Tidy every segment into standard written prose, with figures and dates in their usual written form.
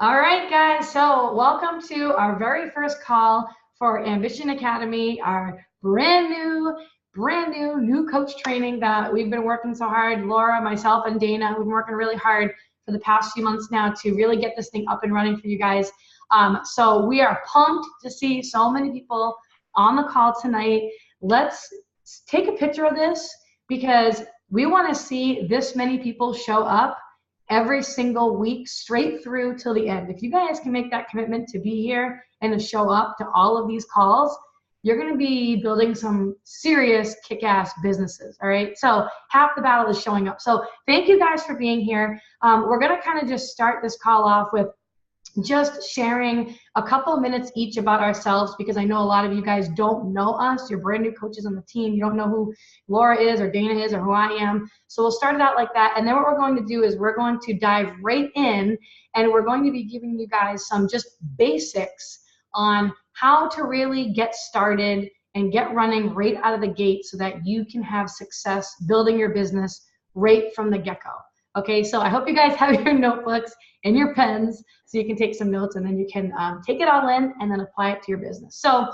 All right, guys. So welcome to our very first call for Ambition Academy, our brand new coach training that we've been working so hard. Laura, myself, and Dana, we've been working really hard for the past few months now to really get this thing up and running for you guys. So we are pumped to see so many people on the call tonight. Let's take a picture of this because we want to see this many people show up every single week straight through till the end. If you guys can make that commitment to be here and to show up to all of these calls, you're going to be building some serious kick-ass businesses. All right. So half the battle is showing up. So thank you guys for being here. We're going to kind of just start this call off with just sharing a couple of minutes each about ourselves, because I know a lot of you guys don't know us. You're brand new coaches on the team. You don't know who Laura is or Dana is or who I am. So we'll start it out like that. And then what we're going to do is we're going to dive right in, and we're going to be giving you guys some just basics on how to really get started and get running right out of the gate so that you can have success building your business right from the get-go. Okay, so I hope you guys have your notebooks and your pens so you can take some notes, and then you can take it all in and then apply it to your business. So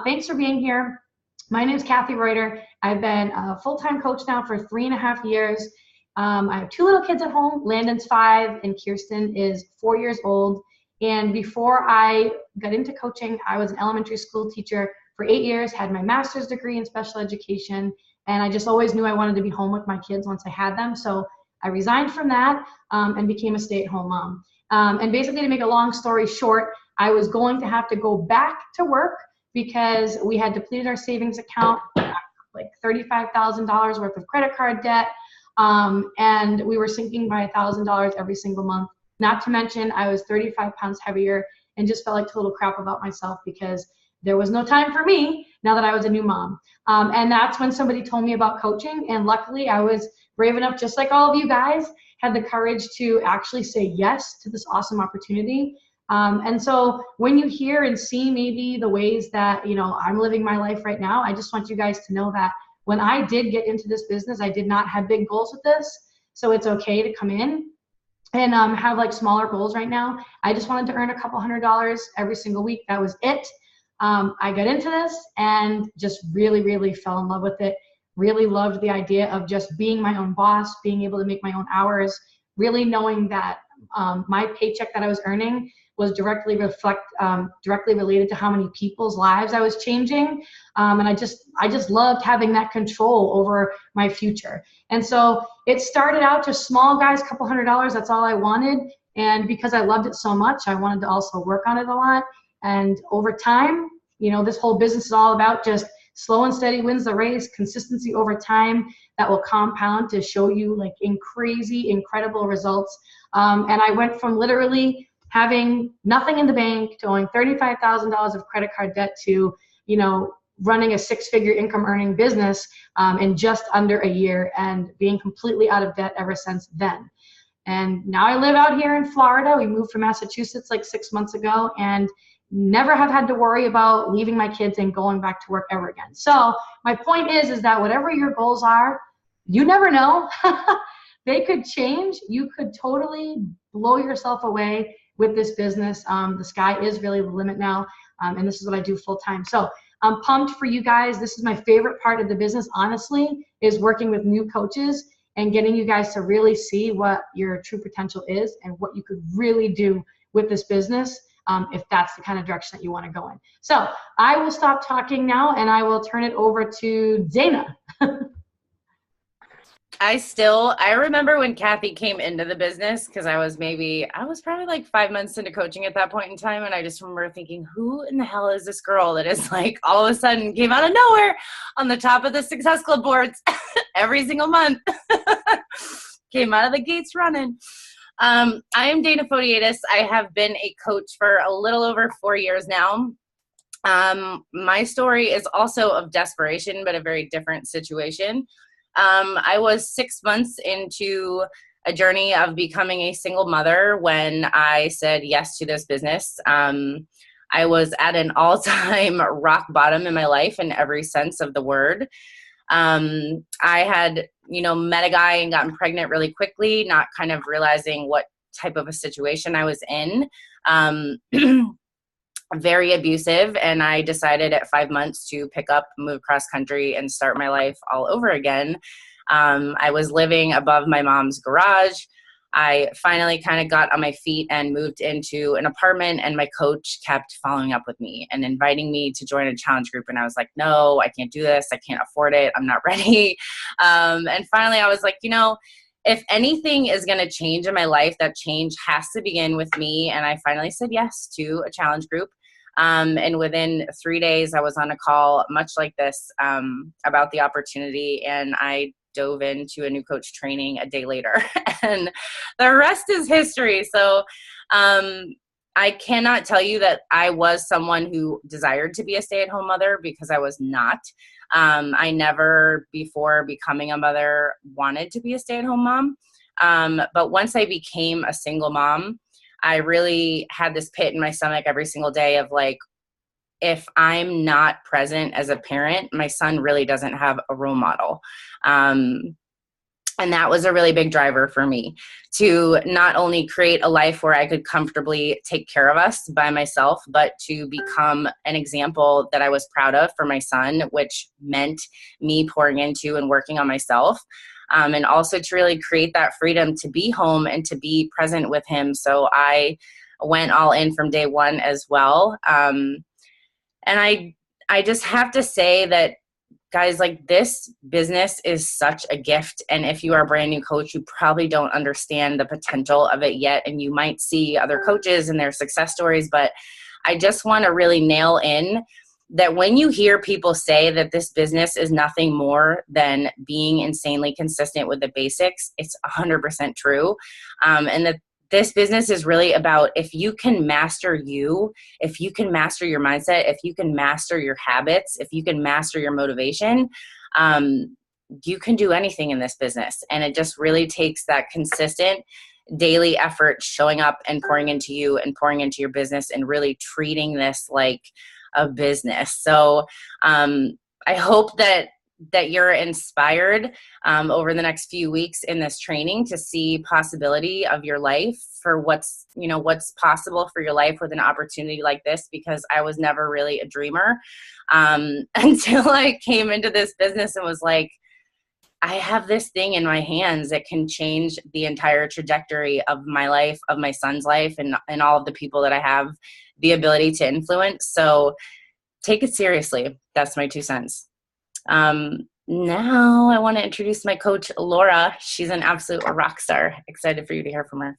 thanks for being here. My name is Kathy Reuter. I've been a full-time coach now for 3.5 years. I have 2 little kids at home. Landon's 5 and Kirsten is 4 years old. And before I got into coaching, I was an elementary school teacher for 8 years, had my master's degree in special education, and I just always knew I wanted to be home with my kids once I had them. So I resigned from that and became a stay-at-home mom. And basically, to make a long story short, I was going to have to go back to work because we had depleted our savings account, like $35,000 worth of credit card debt, and we were sinking by $1,000 every single month. Not to mention, I was 35 pounds heavier and just felt like total crap about myself because there was no time for me now that I was a new mom. And that's when somebody told me about coaching, and luckily I was brave enough, just like all of you guys, had the courage to actually say yes to this awesome opportunity. And so when you hear and see maybe the ways that, I'm living my life right now, I just want you guys to know that when I did get into this business, I did not have big goals with this. So it's okay to come in and have like smaller goals right now. I just wanted to earn a couple $100 every single week. That was it. I got into this and just really, really fell in love with it. Really loved the idea of just being my own boss, being able to make my own hours, really knowing that my paycheck that I was earning was directly related to how many people's lives I was changing. And I just loved having that control over my future. And so it started out just small, guys, couple $100. That's all I wanted. And because I loved it so much, I wanted to also work on it a lot. And over time, this whole business is all about just slow and steady wins the race, consistency over time that will compound to show you like crazy, incredible results. And I went from literally having nothing in the bank to owing $35,000 of credit card debt to, running a 6-figure income earning business in just under a year and being completely out of debt ever since then. And now I live out here in Florida. We moved from Massachusetts like 6 months ago and never have had to worry about leaving my kids and going back to work ever again. So my point is that whatever your goals are, you never know. They could change. You could totally blow yourself away with this business. The sky is really the limit now. And this is what I do full time. So I'm pumped for you guys. This is my favorite part of the business, honestly, is working with new coaches and getting you guys to really see what your true potential is and what you could really do with this business. If that's the kind of direction that you want to go in. So I will stop talking now and I will turn it over to Dana. I remember when Kathy came into the business, because I was probably like 5 months into coaching at that point in time. And I just remember thinking, who in the hell is this girl that is like all of a sudden came out of nowhere on the top of the Success Club boards every single month, came out of the gates running. I am Dana Fodiatis. I have been a coach for a little over 4 years now. My story is also of desperation, but a very different situation. I was 6 months into a journey of becoming a single mother when I said yes to this business. I was at an all-time rock bottom in my life in every sense of the word. I had, met a guy and gotten pregnant really quickly, not kind of realizing what type of a situation I was in. Very abusive, and I decided at 5 months to pick up, move cross country, and start my life all over again. I was living above my mom's garage. I finally kind of got on my feet and moved into an apartment, and my coach kept following up with me and inviting me to join a challenge group. And I was like, no, I can't do this. I can't afford it. I'm not ready. And finally I was like, if anything is going to change in my life, that change has to begin with me. And I finally said yes to a challenge group. And within 3 days, I was on a call much like this about the opportunity, and I dove into a new coach training a day later. And the rest is history. So I cannot tell you that I was someone who desired to be a stay-at-home mother, because I was not. I never, before becoming a mother, wanted to be a stay-at-home mom. But once I became a single mom, I really had this pit in my stomach every single day of like, if I'm not present as a parent, my son really doesn't have a role model. And that was a really big driver for me to not only create a life where I could comfortably take care of us by myself, but to become an example that I was proud of for my son, which meant me pouring into and working on myself. And also to really create that freedom to be home and to be present with him. So I went all in from day one as well. And I just have to say that, guys, like, this business is such a gift. And if you are a brand new coach, you probably don't understand the potential of it yet. And you might see other coaches and their success stories, but I just want to really nail in that when you hear people say that this business is nothing more than being insanely consistent with the basics, it's 100% true. And that this business is really about, if you can master you, if you can master your mindset, if you can master your habits, if you can master your motivation, you can do anything in this business. And it just really takes that consistent daily effort, showing up and pouring into you and pouring into your business and really treating this like a business. So I hope that you're inspired over the next few weeks in this training to see possibility of your life for what's possible for your life with an opportunity like this, because I was never really a dreamer until I came into this business and was like, I have this thing in my hands that can change the entire trajectory of my life, of my son's life, and all of the people that I have the ability to influence. So take it seriously. That's my 2 cents. Now I want to introduce my coach, Laura. She's an absolute rock star. Excited for you to hear from her.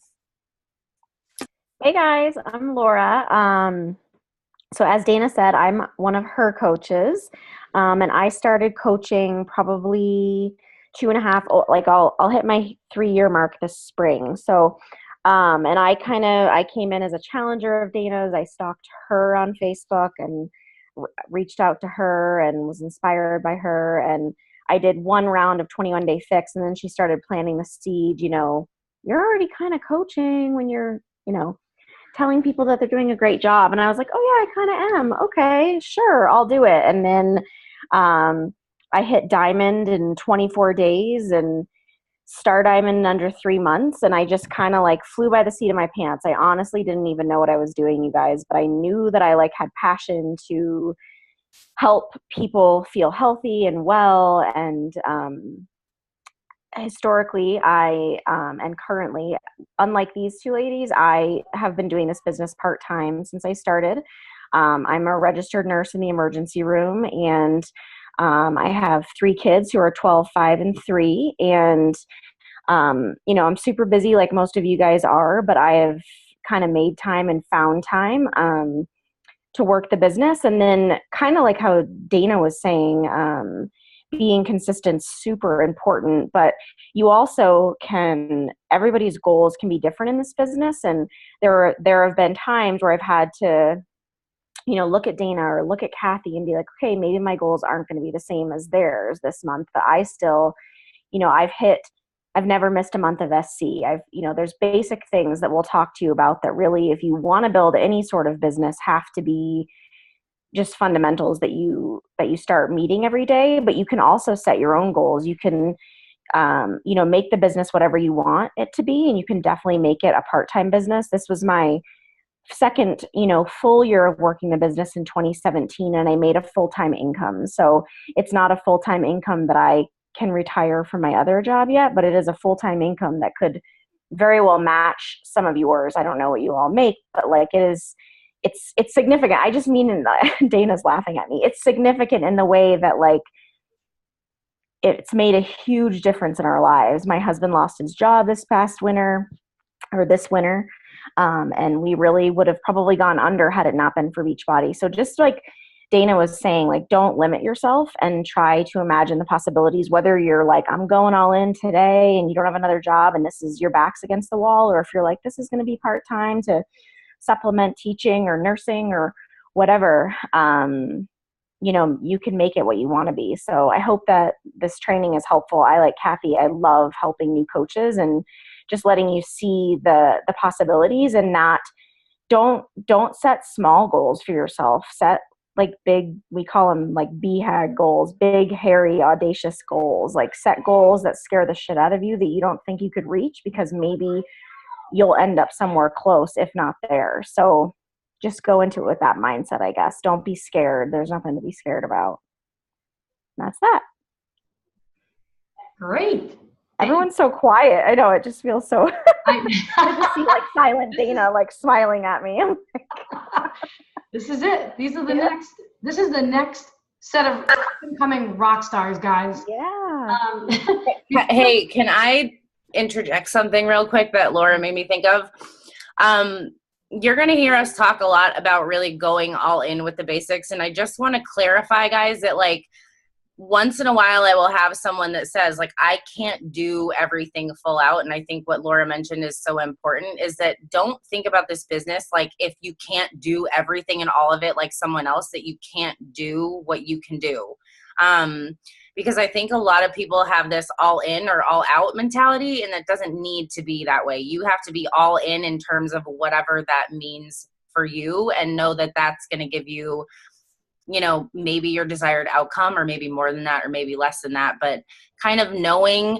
Hey guys, I'm Laura. So as Dana said, I'm one of her coaches. And I started coaching probably 2.5, like I'll hit my 3-year mark this spring. So, and I came in as a challenger of Dana's. I stalked her on Facebook and reached out to her and was inspired by her. And I did 1 round of 21 Day Fix. And then she started planting the seed, you're already kind of coaching when you're, telling people that they're doing a great job. And I was like, oh yeah, I kind of am. Okay, sure, I'll do it. And then I hit diamond in 24 days and star diamond in under 3 months. And I just kind of like flew by the seat of my pants. I honestly didn't even know what I was doing, you guys, but I knew that I had passion to help people feel healthy and well. And historically, and currently, unlike these 2 ladies, I have been doing this business part-time since I started. I'm a registered nurse in the emergency room, and I have 3 kids who are 12, 5, and 3. And, I'm super busy like most of you guys are, but I have kind of made time and found time to work the business. And then kind of like how Dana was saying, being consistent, super important, but you also everybody's goals can be different in this business. And there have been times where I've had to, look at Dana or look at Kathy and be like, okay, maybe my goals aren't going to be the same as theirs this month, but I still, I've never missed a month of SC. There's basic things that we'll talk to you about that really, if you want to build any sort of business, have to be just fundamentals that you start meeting every day. But you can also set your own goals. You can make the business whatever you want it to be. And you can definitely make it a part-time business. This was my second, full year of working the business in 2017, and I made a full-time income. So it's not a full-time income that I can retire from my other job yet, but it is a full-time income that could very well match some of yours. I don't know what you all make, but like it's significant. I just mean, Dana's laughing at me. It's significant in the way that like it's made a huge difference in our lives. My husband lost his job this winter. And we really would have probably gone under had it not been for Beachbody. So just like Dana was saying, like, don't limit yourself and try to imagine the possibilities, whether you're like, I'm going all in today and you don't have another job and this is your back's against the wall, or if you're like, this is going to be part-time to supplement teaching or nursing or whatever, you can make it what you want to be. So I hope that this training is helpful. I, like Kathy, I love helping new coaches and just letting you see the possibilities, and don't set small goals for yourself. Set like big, we call them like BHAG goals, big, hairy, audacious goals. Like set goals that scare the shit out of you that you don't think you could reach, because maybe you'll end up somewhere close, if not there. So just go into it with that mindset, I guess. Don't be scared. There's nothing to be scared about. And that's that. Great. Everyone's so quiet. I know, it just feels so I just see like silent Dana like smiling at me. This is it. This is the next set of incoming rock stars, guys. Yeah. Hey, can I interject something real quick that Laura made me think of? You're going to hear us talk a lot about really going all in with the basics. And I just want to clarify, guys, that like once in a while I will have someone that says like, I can't do everything full out. And I think what Laura mentioned is so important, is that don't think about this business like if you can't do everything and all of it like someone else, that you can't do what you can do. Because I think a lot of people have this all in or all out mentality, and that doesn't need to be that way. You have to be all in terms of whatever that means for you, and know that that's going to give you, maybe your desired outcome, or maybe more than that, or maybe less than that, but kind of knowing,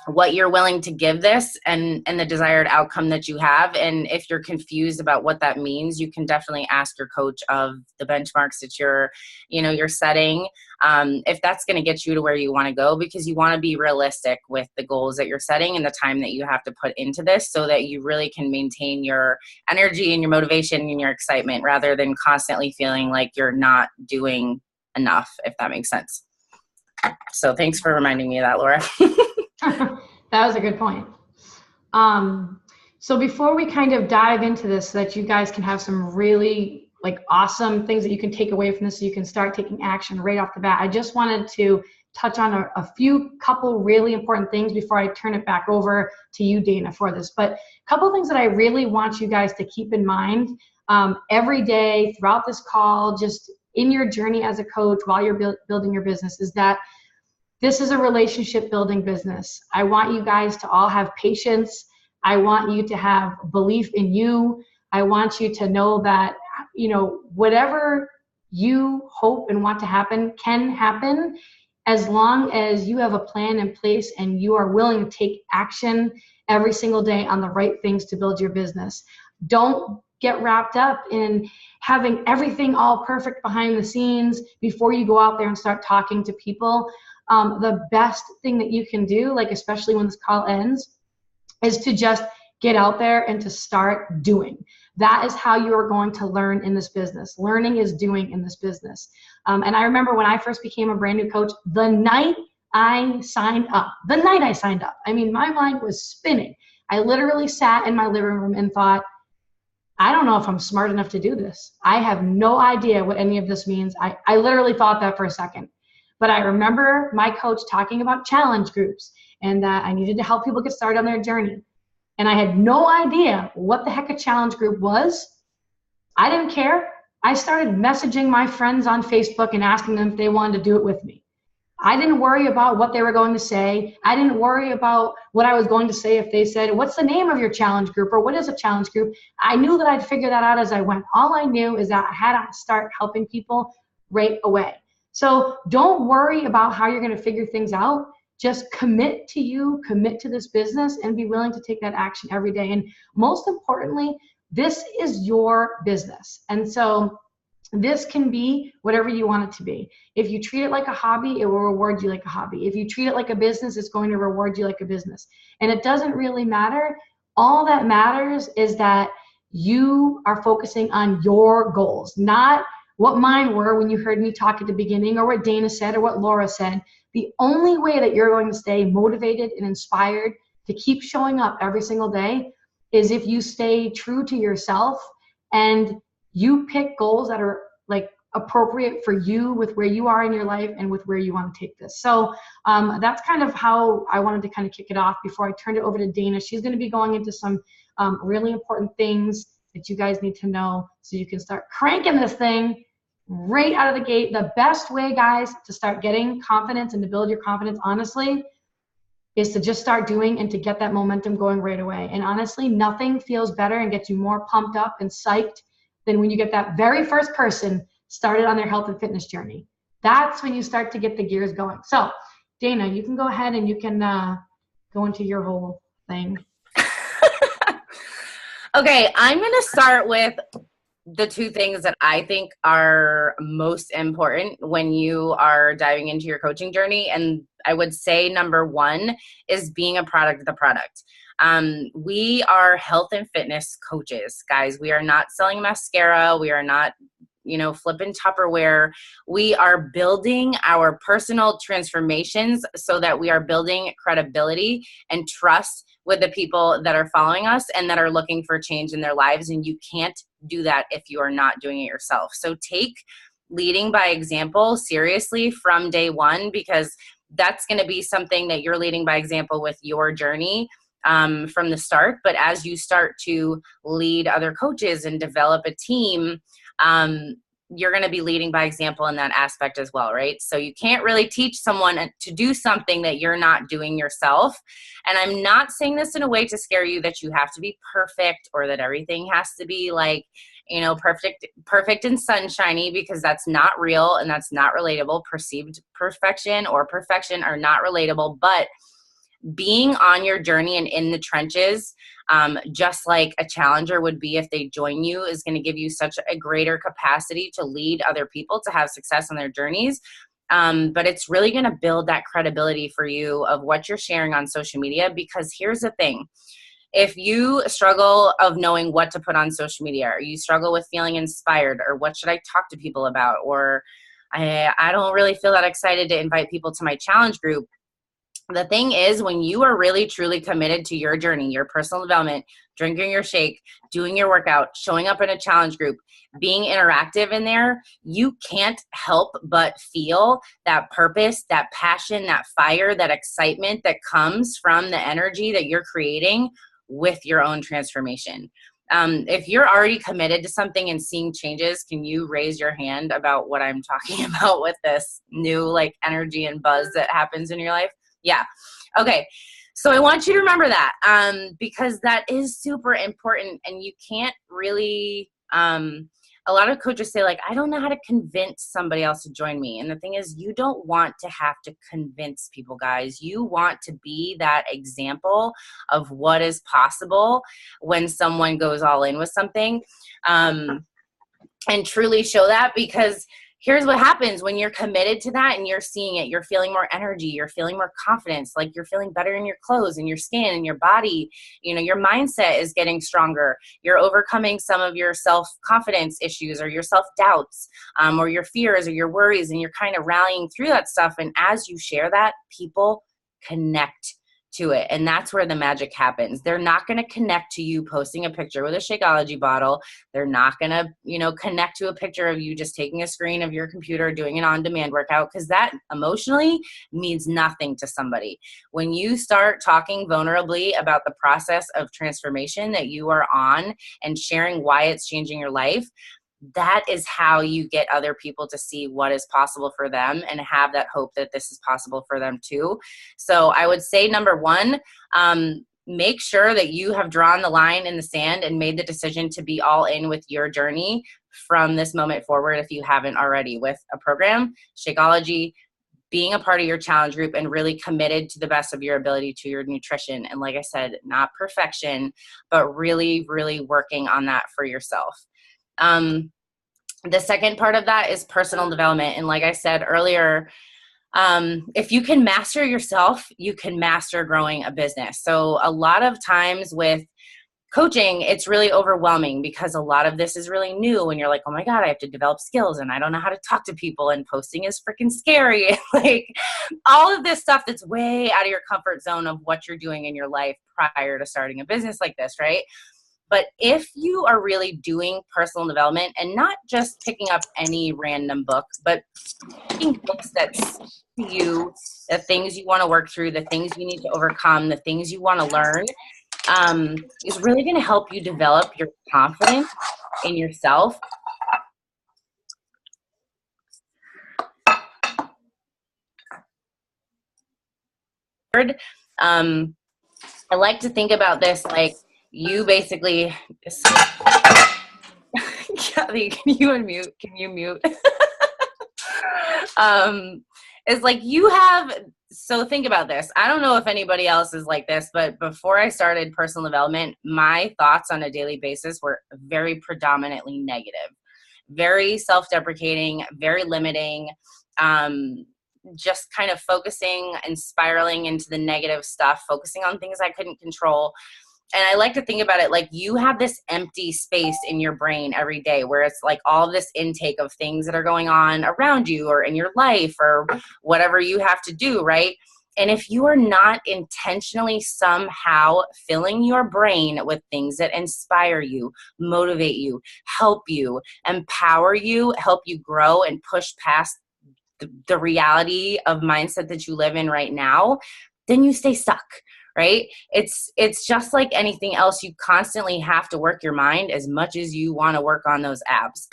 what you're willing to give this and the desired outcome that you have. And if you're confused about what that means, you can definitely ask your coach of the benchmarks that you're setting, if that's going to get you to where you want to go, because you want to be realistic with the goals that you're setting and the time that you have to put into this, so that you really can maintain your energy and your motivation and your excitement, rather than constantly feeling like you're not doing enough, if that makes sense. So thanks for reminding me of that, Laura. That was a good point. So before we kind of dive into this, so that you guys can have some really like awesome things that you can take away from this, so you can start taking action right off the bat, I just wanted to touch on a couple really important things before I turn it back over to you, Dana, for this. But a couple of things that I really want you guys to keep in mind every day throughout this call, just in your journey as a coach while you're building your business, is that this is a relationship building business. I want you guys to all have patience. I want you to have belief in you. I want you to know that, whatever you hope and want to happen can happen, as long as you have a plan in place and you are willing to take action every single day on the right things to build your business. Don't get wrapped up in having everything all perfect behind the scenes before you go out there and start talking to people. The best thing that you can do, like especially when this call ends, is to just get out there and to start doing. That is how you are going to learn in this business. Learning is doing in this business. And I remember when I first became a brand new coach, the night I signed up, I mean, my mind was spinning. I literally sat in my living room and thought, I don't know if I'm smart enough to do this. I have no idea what any of this means. I literally thought that for a second. But I remember my coach talking about challenge groups and that I needed to help people get started on their journey. And I had no idea what the heck a challenge group was. I didn't care. I started messaging my friends on Facebook and asking them if they wanted to do it with me. I didn't worry about what they were going to say. I didn't worry about what I was going to say if they said, what's the name of your challenge group, or what is a challenge group? I knew that I'd figure that out as I went. All I knew is that I had to start helping people right away. So don't worry about how you're going to figure things out. just commit to you, commit to this business, and be willing to take that action every day. And most importantly, this is your business. And so this can be whatever you want it to be. If you treat it like a hobby, it will reward you like a hobby. If you treat it like a business, it's going to reward you like a business. And it doesn't really matter. All that matters is that you are focusing on your goals, not what mine were when you heard me talk at the beginning, or what Dana said, or what Laura said. The only way that you're going to stay motivated and inspired to keep showing up every single day is if you stay true to yourself and you pick goals that are like appropriate for you with where you are in your life and with where you want to take this. So that's kind of how I wanted to kind of kick it off before I turned it over to Dana. She's going to be going into some really important things that you guys need to know so you can start cranking this thing right out of the gate. The best way, guys, to start getting confidence and to build your confidence, honestly, is to just start doing and to get that momentum going right away. And honestly, nothing feels better and gets you more pumped up and psyched than when you get that very first person started on their health and fitness journey. That's when you start to get the gears going. So, Dana, you can go ahead and you can go into your whole thing. Okay, I'm going to start with the two things that I think are most important when you are diving into your coaching journey. And I would say number one is being a product of the product. We are health and fitness coaches, guys. We are not selling mascara. We are not, flipping Tupperware. We are building our personal transformations so that we are building credibility and trust with the people that are following us and that are looking for change in their lives. And you can't do that if you are not doing it yourself. So take leading by example seriously from day one, because that's going to be something that you're leading by example with your journey from the start. But as you start to lead other coaches and develop a team, you're going to be leading by example in that aspect as well, right? So you can't really teach someone to do something that you're not doing yourself. And I'm not saying this in a way to scare you that you have to be perfect or that everything has to be like, perfect and sunshiny, because that's not real and that's not relatable. Perceived perfection or perfection are not relatable, but being on your journey and in the trenches, just like a challenger would be if they join you, is going to give you such a greater capacity to lead other people to have success on their journeys. But it's really going to build that credibility for you of what you're sharing on social media. Because here's the thing. If you struggle of knowing what to put on social media, or you struggle with feeling inspired, or what should I talk to people about, or I don't really feel that excited to invite people to my challenge group. The thing is, when you are really truly committed to your journey, your personal development, drinking your shake, doing your workout, showing up in a challenge group, being interactive in there, you can't help but feel that purpose, that passion, that fire, that excitement that comes from the energy that you're creating with your own transformation. If you're already committed to something and seeing changes, can you raise your hand about what I'm talking about with this new energy and buzz that happens in your life? Yeah. Okay. So I want you to remember that, because that is super important, and you can't really, a lot of coaches say I don't know how to convince somebody else to join me. And the thing is, you don't want to have to convince people, guys. You want to be that example of what is possible when someone goes all in with something, and truly show that, because here's what happens when you're committed to that and you're seeing it. You're feeling more energy. You're feeling more confidence. You're feeling better in your clothes and your skin and your body. Your mindset is getting stronger. You're overcoming some of your self-confidence issues or your self-doubts, or your fears or your worries, and you're kind of rallying through that stuff. And as you share that, people connect to it. And that's where the magic happens. They're not going to connect to you posting a picture with a Shakeology bottle. They're not going to, connect to a picture of you just taking a screen of your computer, doing an on-demand workout, because that emotionally means nothing to somebody. When you start talking vulnerably about the process of transformation that you are on and sharing why it's changing your life, that is how you get other people to see what is possible for them and have that hope that this is possible for them too. So I would say, number one, make sure that you have drawn the line in the sand and made the decision to be all in with your journey from this moment forward, if you haven't already, with a program, Shakeology, being a part of your challenge group and really committed to the best of your ability to your nutrition. And like I said, not perfection, but really, really working on that for yourself. The second part of that is personal development. And like I said earlier, if you can master yourself, you can master growing a business. So a lot of times with coaching, it's really overwhelming because a lot of this is really new and you're like, oh my God, I have to develop skills and I don't know how to talk to people and posting is freaking scary. Like all of this stuff that's way out of your comfort zone of what you're doing in your life prior to starting a business like this, right? But if you are really doing personal development and not just picking up any random book, but picking books that speak to you, the things you want to work through, the things you need to overcome, the things you want to learn, is really going to help you develop your confidence in yourself. I like to think about this like you basically, Kathy, can you unmute? Can you mute? It's like you have, so think about this. I don't know if anybody else is like this, but before I started personal development, my thoughts on a daily basis were very predominantly negative, very self-deprecating, very limiting, just kind of focusing and spiraling into the negative stuff, focusing on things I couldn't control. And I like to think about it like you have this empty space in your brain every day where it's like all this intake of things that are going on around you or in your life or whatever you have to do, right? And if you are not intentionally somehow filling your brain with things that inspire you, motivate you, help you, empower you, help you grow and push past the reality of mindset that you live in right now, then you stay stuck. Right? It's just like anything else. You constantly have to work your mind as much as you want to work on those abs.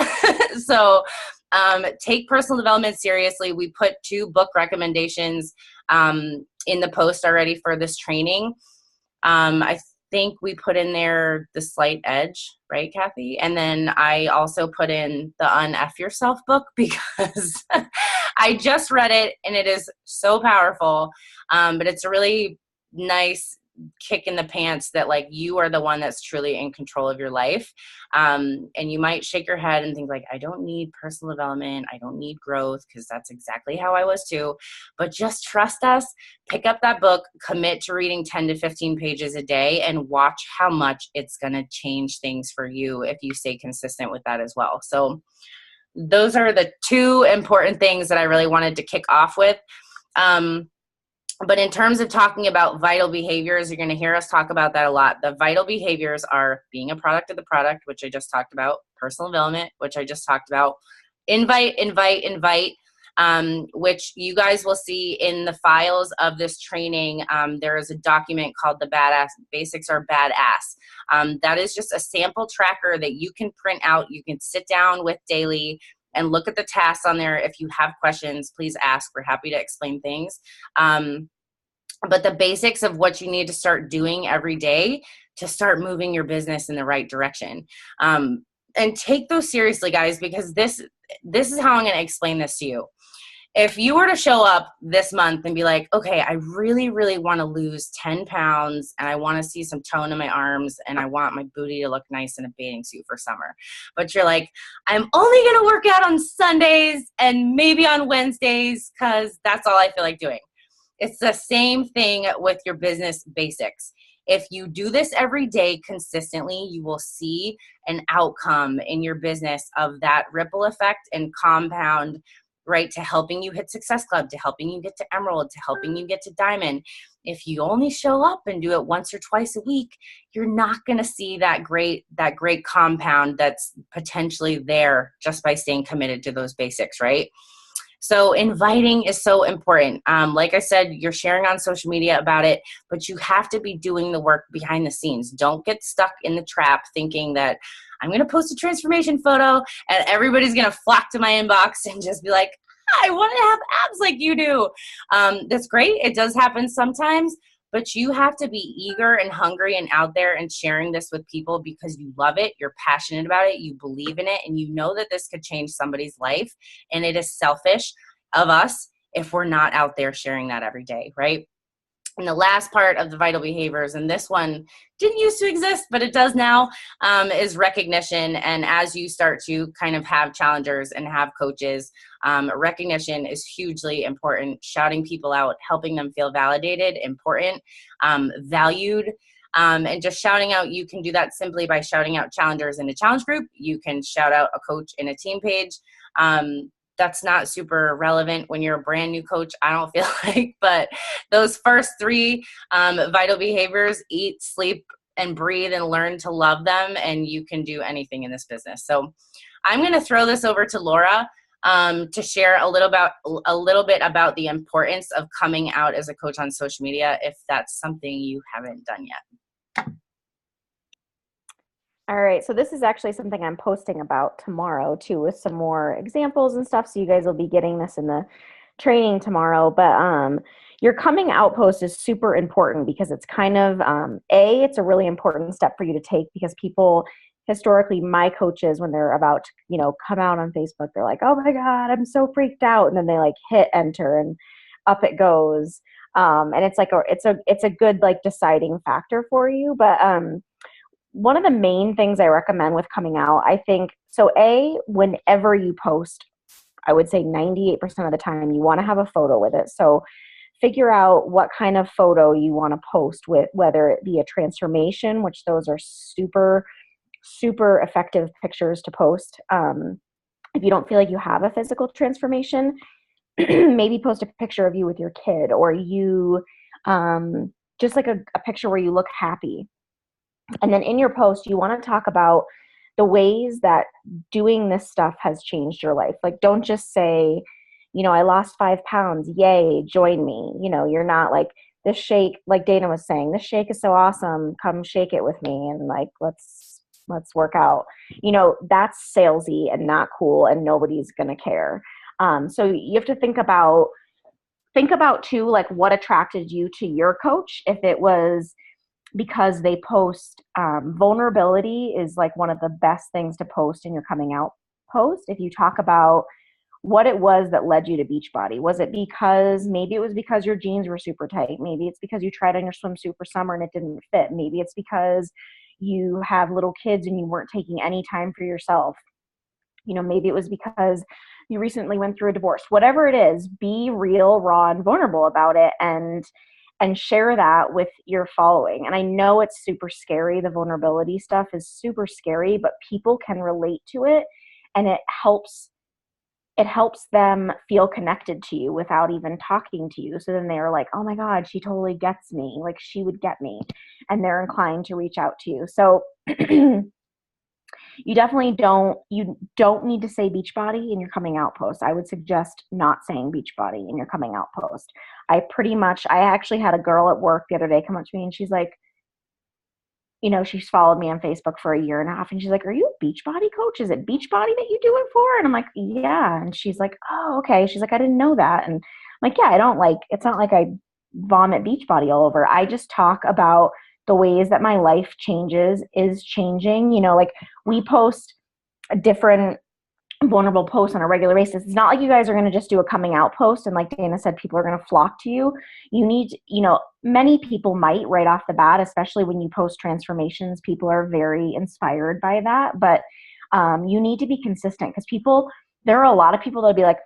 So take personal development seriously. We put 2 book recommendations in the post already for this training. I think we put in there The Slight Edge, right, Kathy? And then I also put in the Un-F Yourself book because I just read it and it is so powerful. But it's a really nice kick in the pants that like you are the one that's truly in control of your life. And you might shake your head and think like, I don't need personal development. I don't need growth, because that's exactly how I was too. But just trust us, pick up that book, commit to reading 10 to 15 pages a day and watch how much it's going to change things for you if you stay consistent with that as well. So those are the 2 important things that I really wanted to kick off with. But in terms of talking about vital behaviors, you're going to hear us talk about that a lot. The vital behaviors are being a product of the product, which I just talked about, personal development, which I just talked about, invite, which you guys will see in the files of this training. There is a document called the Badass Basics Are Badass. That is just a sample tracker that you can print out. You can sit down with daily and look at the tasks on there. If you have questions, please ask. We're happy to explain things. But the basics of what you need to start doing every day to start moving your business in the right direction. And take those seriously, guys, because this is how I'm going to explain this to you. If you were to show up this month and be like, okay, I really, really want to lose 10 pounds and I want to see some tone in my arms and I want my booty to look nice in a bathing suit for summer. But you're like, I'm only going to work out on Sundays and maybe on Wednesdays because that's all I feel like doing. It's the same thing with your business basics. If you do this every day consistently, you will see an outcome in your business of that ripple effect and compound, right, to helping you hit Success Club, to helping you get to Emerald, to helping you get to Diamond. If you only show up and do it once or twice a week, you're not going to see that great compound that's potentially there just by staying committed to those basics, right? So inviting is so important. Like I said, you're sharing on social media about it, but you have to be doing the work behind the scenes. Don't get stuck in the trap thinking that I'm going to post a transformation photo and everybody's going to flock to my inbox and just be like, I want to have abs like you do. That's great. It does happen sometimes, but you have to be eager and hungry and out there and sharing this with people because you love it, you're passionate about it, you believe in it, and you know that this could change somebody's life. And it is selfish of us if we're not out there sharing that every day, right? And the last part of the vital behaviors, and this one didn't used to exist, but it does now, is recognition. And as you start to kind of have challengers and have coaches, recognition is hugely important. Shouting people out, helping them feel validated, important, valued. And just shouting out, you can do that simply by shouting out challengers in a challenge group. You can shout out a coach in a team page. That's not super relevant when you're a brand new coach, I don't feel like, but those first three vital behaviors, eat, sleep, and breathe, and learn to love them, and you can do anything in this business. So I'm going to throw this over to Laura to share a little bit about the importance of coming out as a coach on social media, if that's something you haven't done yet. All right, so this is actually something I'm posting about tomorrow too, with some more examples and stuff. So you guys will be getting this in the training tomorrow. But your coming out post is super important because it's kind of it's a really important step for you to take, because people historically, my coaches, when they're about to, come out on Facebook, they're like, "Oh my God, I'm so freaked out," and then they like hit enter and up it goes. And it's like it's a good like deciding factor for you, but one of the main things I recommend with coming out, I think, so whenever you post, I would say 98% of the time, you want to have a photo with it. So figure out what kind of photo you want to post with, whether it be a transformation, which those are super, super effective pictures to post. If you don't feel like you have a physical transformation, maybe post a picture of you with your kid, or you just like a picture where you look happy. And then in your post, you want to talk about the ways that doing this stuff has changed your life. Like, don't just say, I lost 5 pounds. Yay, join me. You're not like, this shake, like Dana was saying, this shake is so awesome. Come shake it with me. And like, let's work out. That's salesy and not cool, and nobody's going to care. So you have to think about too, like, what attracted you to your coach. If it was because they post, vulnerability is like one of the best things to post in your coming out post. If you talk about what it was that led you to Beachbody, was it because maybe it was because your jeans were super tight? Maybe it's because you tried on your swimsuit for summer and it didn't fit. Maybe it's because you have little kids and you weren't taking any time for yourself. Maybe it was because you recently went through a divorce. Whatever it is, be real, raw, and vulnerable about it, and share that with your following. And I know it's super scary. The vulnerability stuff is super scary, but people can relate to it, and it helps them feel connected to you without even talking to you. So then they're like, "Oh my God, she totally gets me. Like, she would get me." And they're inclined to reach out to you. So you definitely don't need to say Beachbody in your coming out post. I would suggest not saying Beachbody in your coming out post. I actually had a girl at work the other day come up to me, and she's like, she's followed me on Facebook for 1.5 years, and she's like, "Are you a Beachbody coach? Is it Beachbody that you do it for?" And I'm like, "Yeah." And she's like, "Oh, okay." She's like, "I didn't know that." And I'm like, "Yeah, it's not like I vomit Beachbody all over. I just talk about the ways that my life is changing. Like, we post a different vulnerable posts on a regular basis. It's not like you guys are going to just do a coming out post and, like Dana said, people are going to flock to you. You need, many people might right off the bat, especially when you post transformations, people are very inspired by that. But you need to be consistent, because there are a lot of people that'll be like,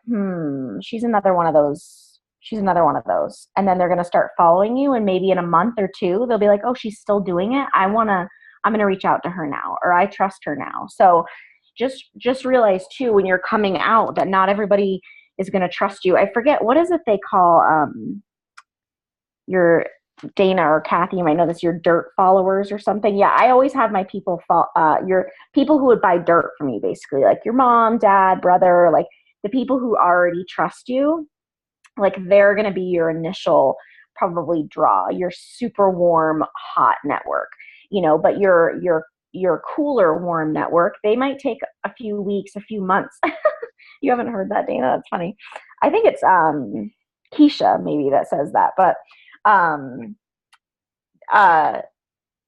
she's another one of those. And then they're going to start following you. And maybe in a month or two, they'll be like, "Oh, she's still doing it. I'm going to reach out to her now," or "I trust her now." So just realize too, when you're coming out, that not everybody is going to trust you. I forget, what is it they call your, Dana or Kathy, you might know this, your dirt followers or something. Yeah, I always have my people your people who would buy dirt from you, basically, like your mom, dad, brother, like the people who already trust you. Like, they're going to be your initial probably draw, your super warm, hot network, but your cooler, warm network, they might take a few weeks, a few months. You haven't heard that, Dana? That's funny. I think it's Keisha maybe that says that, but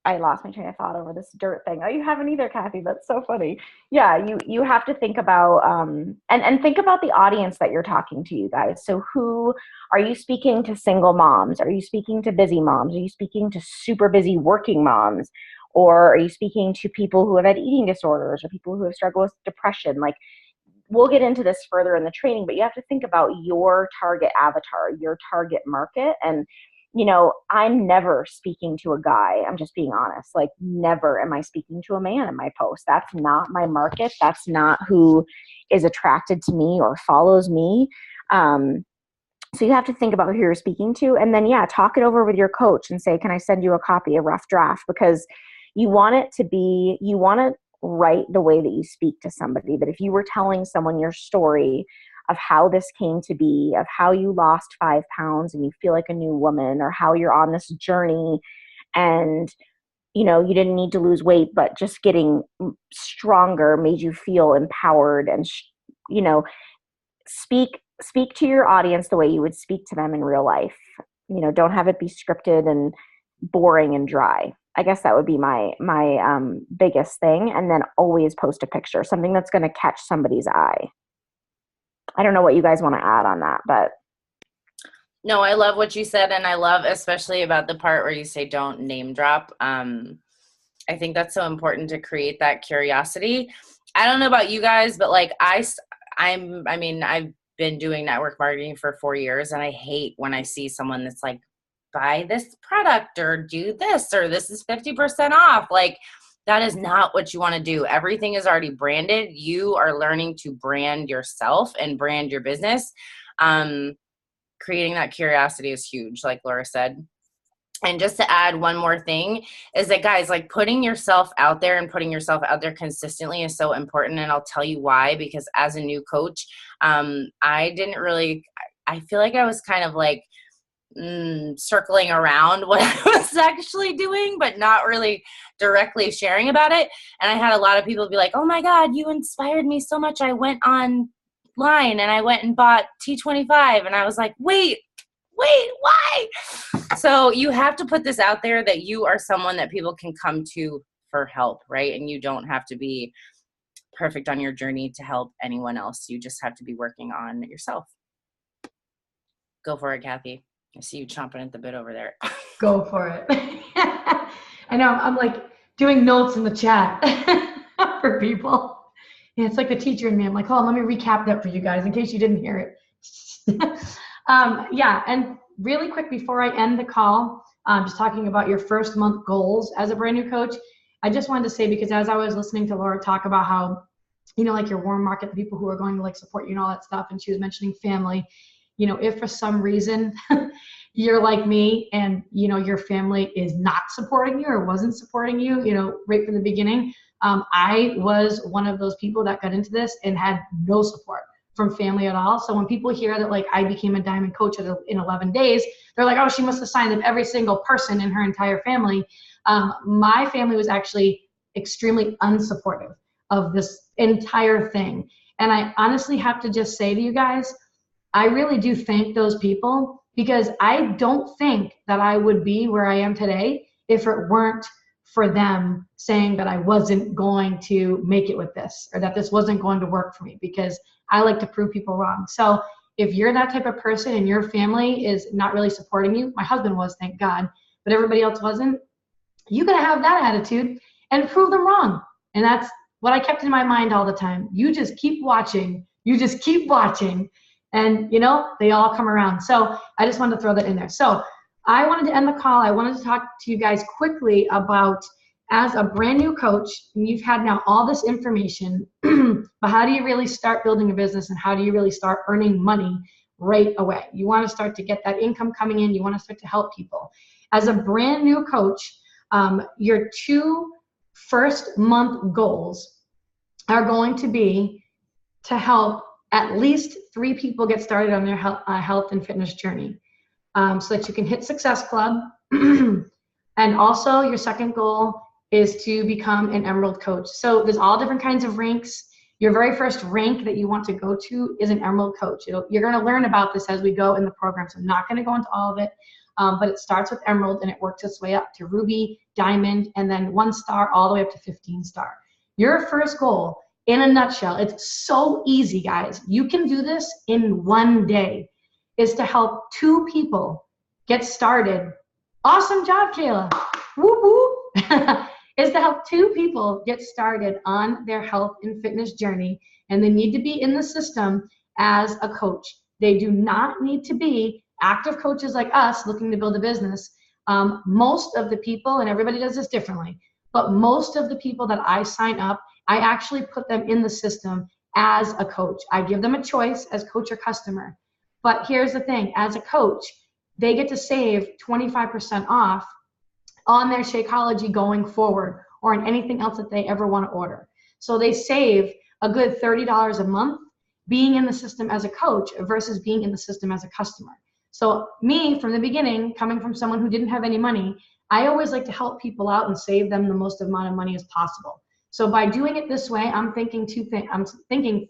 I lost my train of thought over this dirt thing. Oh, you haven't either, Kathy. That's so funny. Yeah, you have to think about and think about the audience that you're talking to, you guys. So who are you speaking to? Single moms? Are you speaking to busy moms? Are you speaking to super busy working moms? Or are you speaking to people who have had eating disorders or people who have struggled with depression? Like, we'll get into this further in the training, but you have to think about your target avatar, your target market. And I'm never speaking to a guy. I'm just being honest. Like, never am I speaking to a man in my post. That's not my market. That's not who is attracted to me or follows me. So you have to think about who you're speaking to, and then, talk it over with your coach and say, can I send you a copy, a rough draft? Because you want to write the way that you speak to somebody. But if you were telling someone your story of how this came to be, of how you lost 5 pounds and you feel like a new woman, or how you're on this journey and you didn't need to lose weight, but just getting stronger made you feel empowered, and speak to your audience the way you would speak to them in real life. Don't have it be scripted and boring and dry. I guess that would be my biggest thing. And then always post a picture, something that's going to catch somebody's eye. I don't know what you guys want to add on that, but. No, I love what you said. And I love especially about the part where you say don't name drop. I think that's so important to create that curiosity. I don't know about you guys, but like I've been doing network marketing for 4 years, and I hate when I see someone that's like, buy this product or do this, or this is 50% off. Like, that is not what you want to do. Everything is already branded. You are learning to brand yourself and brand your business. Creating that curiosity is huge, like Laura said. And just to add one more thing is that, guys, like, putting yourself out there and putting yourself out there consistently is so important. And I'll tell you why, because as a new coach, I feel like I was kind of like circling around what I was actually doing, but not really directly sharing about it. And I had a lot of people be like, oh my God, you inspired me so much. I went online and I went and bought T25. And I was like, wait, why? So you have to put this out there that you are someone that people can come to for help, right? And you don't have to be perfect on your journey to help anyone else. You just have to be working on yourself. Go for it, Kathy. I see you chomping at the bit over there. Go for it. I know, I'm like doing notes in the chat for people. Yeah, it's like the teacher in me. I'm like, let me recap that for you guys in case you didn't hear it. And really quick before I end the call, just talking about your first month goals as a brand new coach, I just wanted to say, because as I was listening to Laura talk about how, like your warm market, the people who are going to like support you and all that stuff, and she was mentioning family, if for some reason you're like me and, your family is not supporting you or wasn't supporting you, right from the beginning, I was one of those people that got into this and had no support from family at all. So when people hear that, like, I became a diamond coach in 11 days, they're like, oh, she must have signed up every single person in her entire family. My family was actually extremely unsupportive of this entire thing. And I honestly have to just say to you guys, I really do thank those people, because I don't think that I would be where I am today if it weren't for them saying that I wasn't going to make it with this, or that this wasn't going to work for me, because I like to prove people wrong. So if you're that type of person and your family is not really supporting you, my husband was, thank God, but everybody else wasn't, you gotta have that attitude and prove them wrong. And that's what I kept in my mind all the time. You just keep watching, and they all come around. So I just wanted to throw that in there. So I wanted to end the call. I wanted to talk to you guys quickly about, as a brand new coach, and you've had now all this information, but how do you really start building a business, and how do you really start earning money right away? You want to start to get that income coming in. You want to start to help people. As a brand new coach, your 2 first month goals are going to be to help at least 3 people get started on their health and fitness journey, so that you can hit Success Club. And also your second goal is to become an Emerald coach. So there's all different kinds of ranks. Your very first rank that you want to go to is an Emerald coach. You're going to learn about this as we go in the program, so I'm not going to go into all of it. but it starts with Emerald and it works its way up to Ruby, Diamond, and then 1 star all the way up to 15 star. Your first goal, in a nutshell, it's so easy, guys. You can do this in one day, is to help 2 people get started. Awesome job, Kayla. Whoop, whoop. Is to help 2 people get started on their health and fitness journey, and they need to be in the system as a coach. They do not need to be active coaches like us looking to build a business. Most of the people, and everybody does this differently, but most of the people that I sign up, I actually put them in the system as a coach. I give them a choice as coach or customer. But here's the thing, as a coach, they get to save 25% off on their Shakeology going forward, or on anything else that they ever want to order. So they save a good $30 a month being in the system as a coach versus being in the system as a customer. So me, from the beginning, coming from someone who didn't have any money, I always like to help people out and save them the most amount of money as possible. So by doing it this way, I'm thinking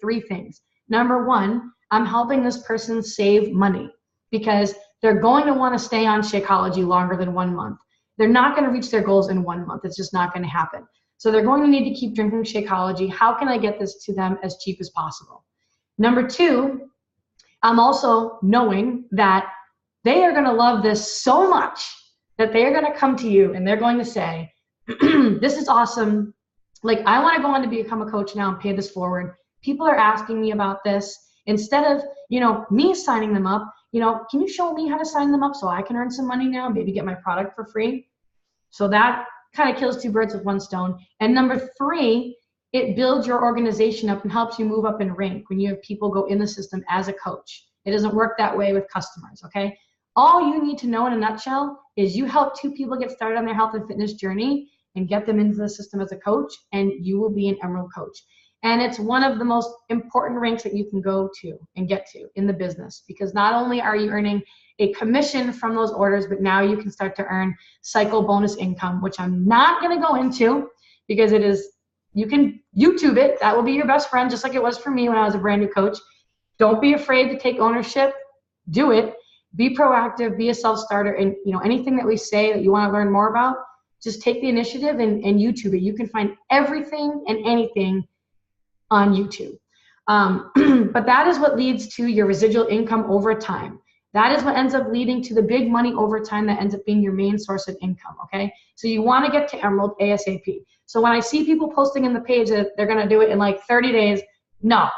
3 things. Number 1, I'm helping this person save money because they're going to want to stay on Shakeology longer than 1 month. They're not going to reach their goals in 1 month. It's just not going to happen. So they're going to need to keep drinking Shakeology. How can I get this to them as cheap as possible? Number 2, I'm also knowing that they are going to love this so much that they are going to come to you and they're going to say, this is awesome. Like, I want to go on to become a coach now and pay this forward. People are asking me about this. Instead of, me signing them up, can you show me how to sign them up so I can earn some money now, maybe get my product for free? So that kind of kills 2 birds with 1 stone. And number 3, it builds your organization up and helps you move up in rank when you have people go in the system as a coach. It doesn't work that way with customers, okay? All you need to know in a nutshell is you help 2 people get started on their health and fitness journey and get them into the system as a coach, and you will be an Emerald coach. And it's one of the most important ranks that you can go to and get to in the business, because not only are you earning a commission from those orders, but now you can start to earn cycle bonus income, which I'm not going to go into because it is, you can YouTube it. That will be your best friend, just like it was for me when I was a brand new coach. Don't be afraid to take ownership. Do it. Be proactive. Be a self-starter. And anything that we say that you want to learn more about, just take the initiative and YouTube it. You can find everything and anything on YouTube. But that is what leads to your residual income over time. That is what ends up leading to the big money over time that ends up being your main source of income, okay? So you want to get to Emerald ASAP. So when I see people posting in the page that they're going to do it in like 30 days, no,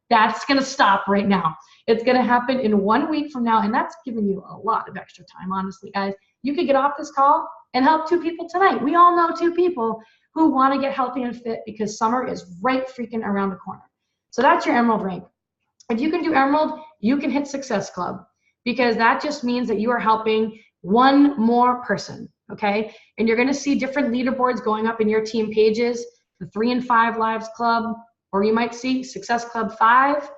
that's going to stop right now. It's going to happen in 1 week from now, and that's giving you a lot of extra time, honestly, guys. You could get off this call and help 2 people tonight. We all know 2 people who want to get healthy and fit because summer is right freaking around the corner. So that's your Emerald rank. If you can do Emerald, you can hit Success Club, because that just means that you are helping 1 more person, okay? And you're going to see different leaderboards going up in your team pages, the 3 and 5 Lives Club, or you might see Success Club 5,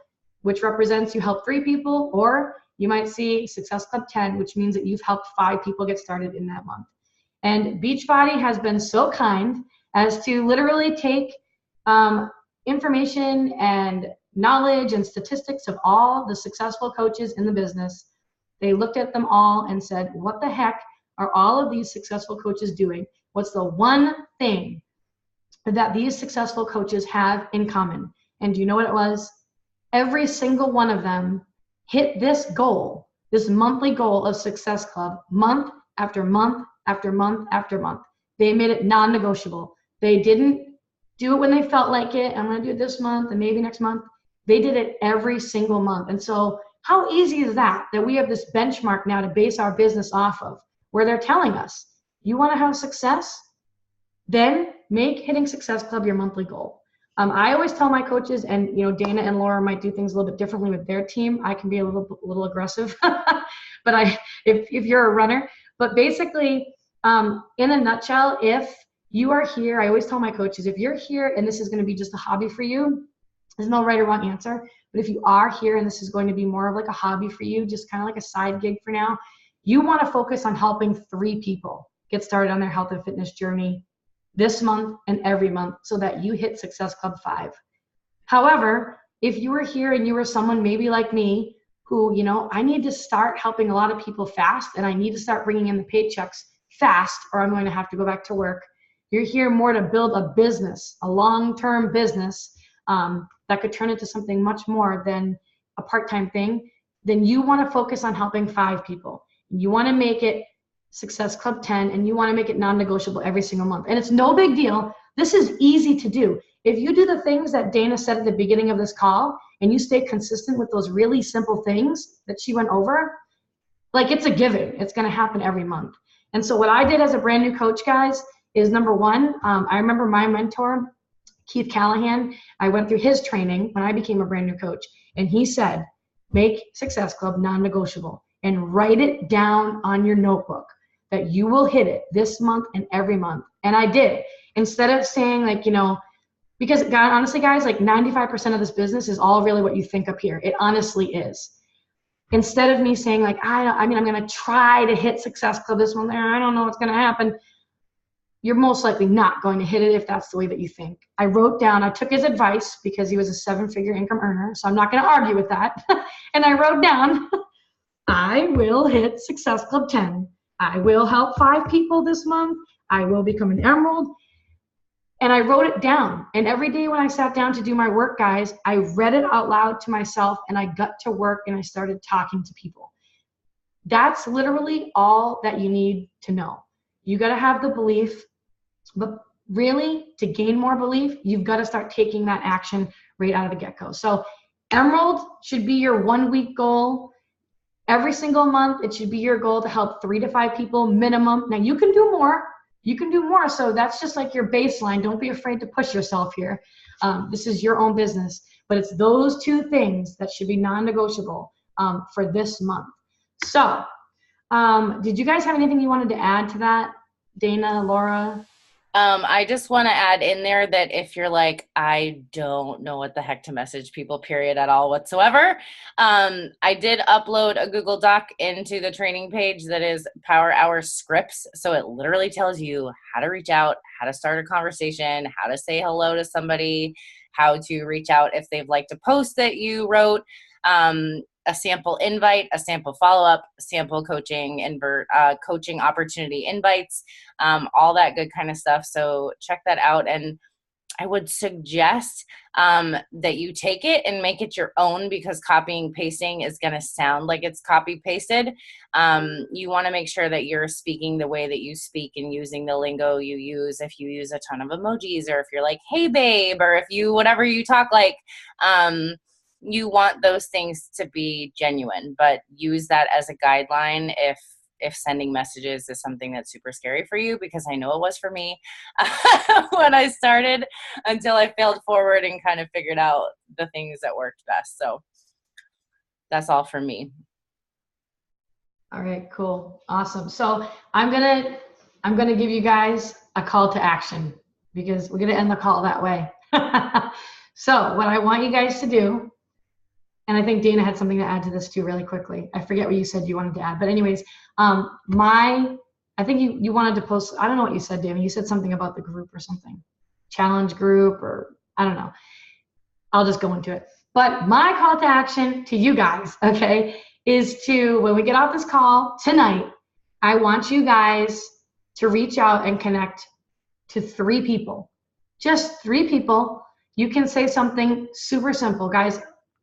which represents you help 3 people, or you might see Success Club 10, which means that you've helped 5 people get started in that month. And Beachbody has been so kind as to literally take information and knowledge and statistics of all the successful coaches in the business. They looked at them all and said, what the heck are all of these successful coaches doing? What's the one thing that these successful coaches have in common? And do you know what it was? Every single one of them hit this goal, this monthly goal of Success Club, month after month after month after month. They made it non-negotiable. They didn't do it when they felt like it. I'm going to do it this month and maybe next month. They did it every single month. And so how easy is that we have this benchmark now to base our business off of, where they're telling us, you want to have success? Then make hitting Success Club your monthly goal. I always tell my coaches, and Dana and Laura might do things a little bit differently with their team. I can be a little aggressive, but if you're a runner. But basically, in a nutshell, if you are here, I always tell my coaches, if you're here and this is going to be just a hobby for you, there's no right or wrong answer. But if you are here and this is going to be more of like a hobby for you, just kind of like a side gig for now, you want to focus on helping 3 people get started on their health and fitness journey this month and every month so that you hit Success Club 5. However, if you were here and you were someone maybe like me who, I need to start helping a lot of people fast, and I need to start bringing in the paychecks fast, or I'm going to have to go back to work. You're here more to build a business, a long-term business that could turn into something much more than a part-time thing. Then you want to focus on helping 5 people. You want to make it Success Club 10, and you want to make it non-negotiable every single month. And it's no big deal. This is easy to do. If you do the things that Dana said at the beginning of this call, and you stay consistent with those really simple things that she went over, like, it's a given. It's going to happen every month. And so what I did as a brand new coach, guys, is number one, I remember my mentor, Keith Callahan, I went through his training when I became a brand new coach, and he said, make Success Club non-negotiable and write it down on your notebook that you will hit it this month and every month. And I did. Instead of saying, like, because God, honestly, guys, like 95% of this business is all really what you think up here. It honestly is. Instead of me saying, like, I'm going to try to hit Success Club this month, I don't know what's going to happen. You're most likely not going to hit it if that's the way that you think. I took his advice because he was a 7-figure income earner, so I'm not going to argue with that. And I wrote down, I will hit Success Club 10. I will help 5 people this month. I will become an Emerald. And I wrote it down. And every day when I sat down to do my work, guys, I read it out loud to myself, and I got to work and I started talking to people. That's literally all that you need to know. You got to have the belief, but really, to gain more belief, you've got to start taking that action right out of the get-go. So Emerald should be your 1-week goal. Every single month, it should be your goal to help 3 to 5 people minimum. Now, you can do more. You can do more. So that's just like your baseline. Don't be afraid to push yourself here. This is your own business. But it's those 2 things that should be non-negotiable for this month. So did you guys have anything you wanted to add to that? Dana, Laura? I just want to add in there that if you're like, I don't know what the heck to message people, period, at all whatsoever, I did upload a Google Doc into the training page that is Power Hour Scripts. So it literally tells you how to reach out, how to start a conversation, how to say hello to somebody, how to reach out if they've liked a post that you wrote, a sample invite, a sample follow-up, sample coaching, coaching opportunity invites, all that good kind of stuff. So check that out. And I would suggest that you take it and make it your own, because copying pasting is going to sound like it's copy pasted. You want to make sure that you're speaking the way that you speak and using the lingo you use. If you use a ton of emojis, or if you're like, hey babe, or if you, whatever you talk like, you want those things to be genuine, but use that as a guideline if sending messages is something that's super scary for you, because I know it was for me when I started, until I failed forward and kind of figured out the things that worked best. So that's all for me. All right, cool. Awesome. So I'm gonna give you guys a call to action, because we're gonna end the call that way. So what I want you guys to do, and I think Dana had something to add to this too really quickly. I forget what you said you wanted to add, but anyways, I think you wanted to post, I don't know what you said, Dana. You said something about the group or something. Challenge group, or I don't know. I'll just go into it. But my call to action to you guys, okay, is to, when we get off this call tonight, I want you guys to reach out and connect to 3 people. Just 3 people. You can say something super simple. Guys,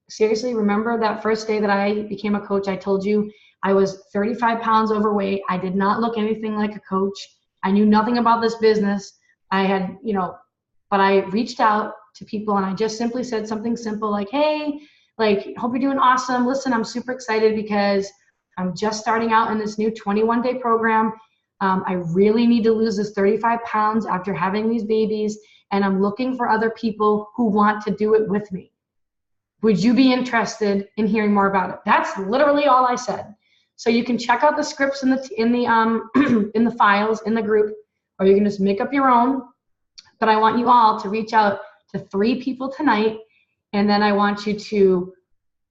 seriously, remember that first day that I became a coach, I told you I was 35 pounds overweight. I did not look anything like a coach. I knew nothing about this business. I had, but I reached out to people and I just simply said something simple like, hey, like, hope you're doing awesome. Listen, I'm super excited because I'm just starting out in this new 21-day program. I really need to lose this 35 pounds after having these babies, and I'm looking for other people who want to do it with me. Would you be interested in hearing more about it? That's literally all I said. So you can check out the scripts in the in the files in the group, or you can just make up your own. But I want you all to reach out to 3 people tonight, and then I want you to,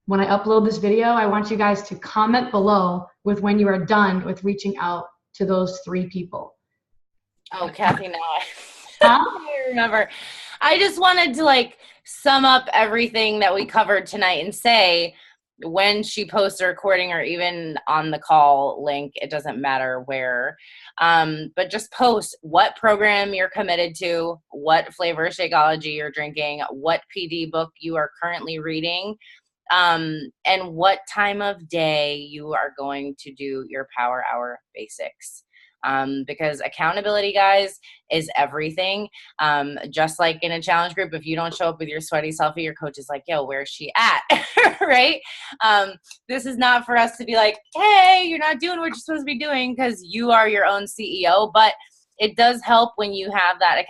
when I upload this video, I want you guys to comment below with when you are done with reaching out to those 3 people. Oh, Kathy, now I remember. I just wanted to sum up everything that we covered tonight and say, when she posts a recording or even on the call link, it doesn't matter where, but just post what program you're committed to, what flavor of Shakeology you're drinking, what PD book you are currently reading, and what time of day you are going to do your Power Hour basics. Because accountability, guys, is everything. Just like in a challenge group, if you don't show up with your sweaty selfie, your coach is like, yo, where's she at? Right? This is not for us to be like, hey, you're not doing what you're supposed to be doing, because you are your own CEO. But it does help when you have that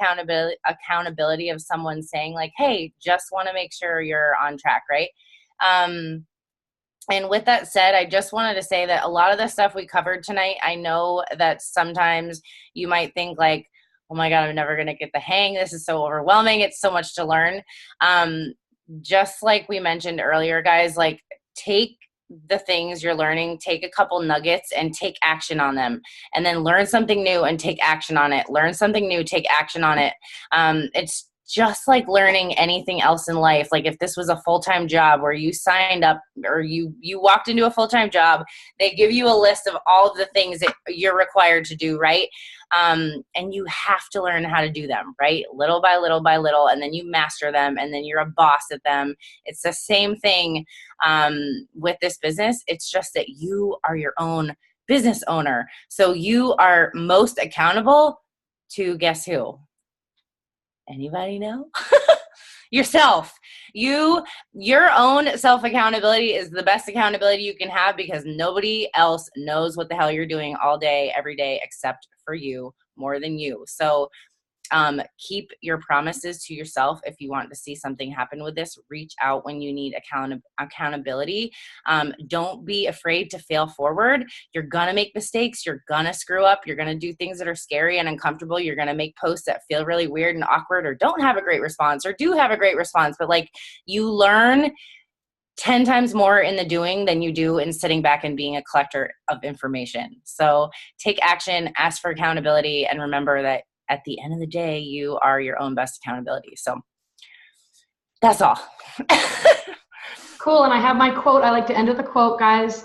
accountability of someone saying like, hey, just want to make sure you're on track, right? And with that said, I just wanted to say that a lot of the stuff we covered tonight, I know that sometimes you might think like, oh my God, I'm never going to get the hang. This is so overwhelming. It's so much to learn. Just like we mentioned earlier, guys, like take the things you're learning, take a couple nuggets and take action on them, and then learn something new and take action on it. Learn something new, take action on it. It's just like learning anything else in life. Like if this was a full-time job where you signed up or you walked into a full-time job, they give you a list of all of the things that you're required to do, right? And you have to learn how to do them, right? Little by little by little, and then you master them, and then you're a boss at them. It's the same thing with this business. It's just that you are your own business owner. So you are most accountable to, guess who? Anybody know? Yourself. Your own self-accountability is the best accountability you can have, because nobody else knows what the hell you're doing all day, every day, except for you, more than you. So keep your promises to yourself. If you want to see something happen with this, reach out when you need accountability. Don't be afraid to fail forward. You're going to make mistakes. You're going to screw up. You're going to do things that are scary and uncomfortable. You're going to make posts that feel really weird and awkward, or don't have a great response, or do have a great response. But like, you learn 10 times more in the doing than you do in sitting back and being a collector of information. So take action, ask for accountability, and remember that at the end of the day, you are your own best accountability. So that's all. Cool. And I have my quote. I like to end with a quote, guys.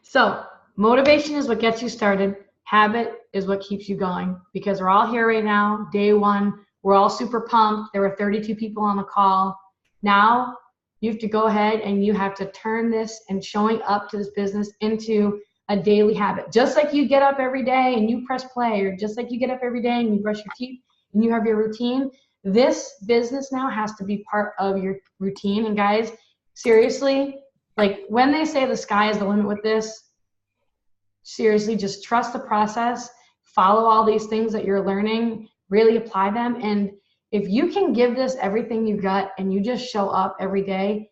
So motivation is what gets you started. Habit is what keeps you going, because we're all here right now. Day one, we're all super pumped. There were 32 people on the call. Now you have to go ahead and you have to turn this and showing up to this business into a daily habit. Just like you get up every day and you press play, or just like you get up every day and you brush your teeth and you have your routine, this business now has to be part of your routine. And guys, seriously, like when they say the sky is the limit with this, seriously, just trust the process, follow all these things that you're learning, really apply them. And if you can give this everything you got and you just show up every day,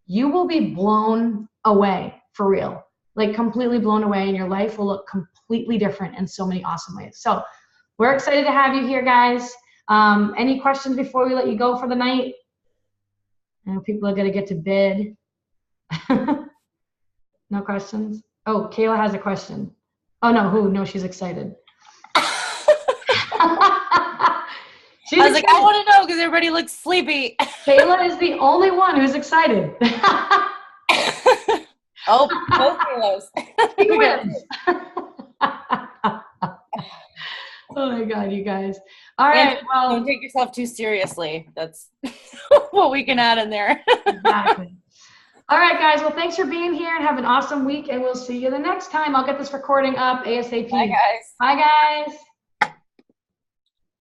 you will be blown away, for real. Like completely blown away, and your life will look completely different in so many awesome ways. So we're excited to have you here, guys. Any questions before we let you go for the night? I know people are going to get to bed. No questions? Oh, Kayla has a question. Oh, no, who? No, she's excited. I was like, I want to know because everybody looks sleepy. Kayla is the only one who's excited. Oh, both Kaylas. He wins. Oh my God, you guys. All right. Well, don't take yourself too seriously. That's what we can add in there. Exactly. All right, guys. Well, thanks for being here and have an awesome week, and we'll see you the next time. I'll get this recording up ASAP. Bye, guys. Bye, guys.